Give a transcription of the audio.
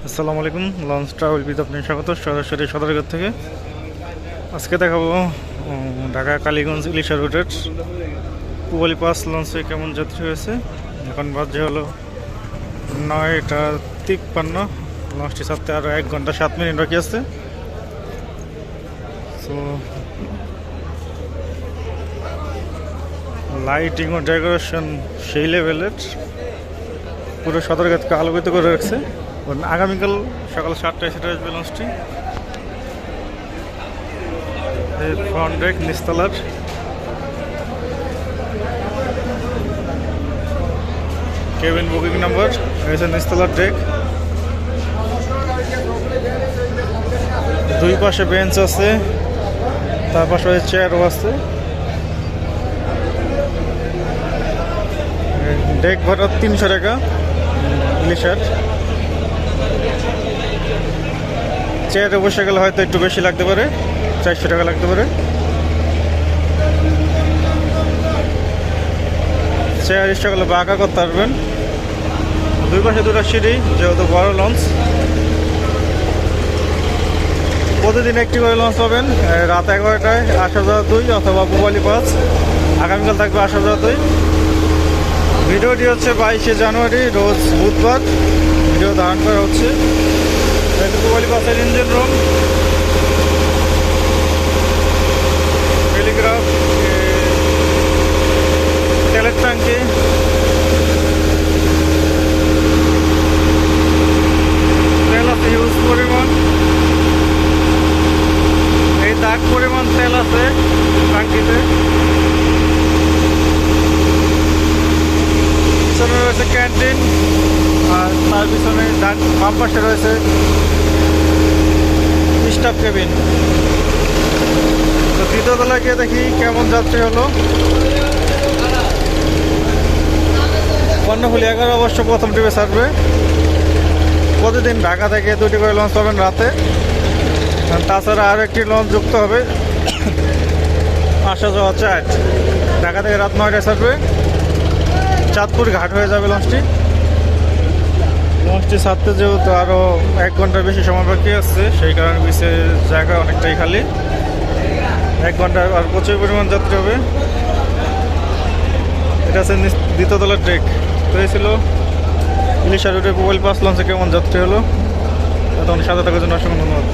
আসসালামু আলাইকুম। Launch travel বিদ আপনার স্বাগত সরাসরি সদরঘাট থেকে। আজকে দেখাবো ঢাকা কালীগঞ্জ ইলিশা রুটের পুবালি পাস লঞ্চে কেমন যাত্রী হয়েছে। এখন বাজে হলো 9:53। লঞ্চটি ছাড়তে আরও 1 ঘন্টা 7 মিনিট বাকি আছে। তো লাইটিং ও ডেকোরেশন সেই লেভেলের, পুরো সদরঘাটকে আলোকিত করে রাখছে। আগামীকাল সকাল 7টায় সেটা আসবে লঞ্চটি। ফ্রন্ট ডেক নিচতলার কেবিন বুকিং নাম্বার হয়েছে নিচতলার ডেক। দুই পাশে বেঞ্চ আছে, তার পাশে চেয়ারও আছে। ডেক ভাড়া 300 টাকা ইলিশার। চেয়ারে বসে গেলে হয়তো একটু বেশি লাগতে পারে, 400 টাকা লাগতে পারে। চেয়ার ইচ্ছা করলে বাঁকা করতে পারবেন। দুই পাশে দুটো সিঁড়ি, যেহেতু বড় লঞ্চ। প্রতিদিন একটি করে লঞ্চ পাবেন। রাত 11টায় 8,002 অথবা পুবালি পাস। আগামীকাল থাকবে 8,002। ভিডিওটি হচ্ছে 22শে জানুয়ারি, রোজ বুধবার ভিডিও ধারণ করা হচ্ছে। পুবালি পাসের ইঞ্জিন রুম, টেলিগ্রাফ, তেলের ট্যাঙ্কি, তেল আছে হিউজ পরিমাণ। এই দাগ পরিমাণ তেল আছে ট্যাঙ্কিতে। পিছনে রয়েছে ক্যান্টিন, আর তার পিছনে বাম পাশে রয়েছে স্টাফ কেবিন। তো দ্বিতীয় তলায় গিয়ে দেখি কেমন যাত্রী হলো। কর্ণফুলি 11 অবশ্য প্রথম ট্রিপে ছাড়বে। প্রতিদিন ঢাকা থেকে 2টি করে লঞ্চ পাবেন রাতে। তাছাড়া আরও একটি লঞ্চ যুক্ত হবে, আসা যাওয়া 4। ঢাকা থেকে রাত 9টায় ছাড়বে। চাঁদপুর ঘাট হয়ে যাবে লঞ্চটি। লঞ্চটি ছাড়তে যেহেতু আরও 1 ঘন্টার বেশি সময় বাকি আছে, সেই কারণে বিচের জায়গা অনেকটাই খালি। 1 ঘন্টায় আর প্রচুর পরিমাণ যাত্রী হবে। এটা আছে দ্বিতীয় তলার ডেক। তো এই ছিল ইলিশা রুটের পুবালি পাস লঞ্চে কেমন যাত্রী হলো। তখন সাথে থাকার জন্য অসংখ্য ধন্যবাদ।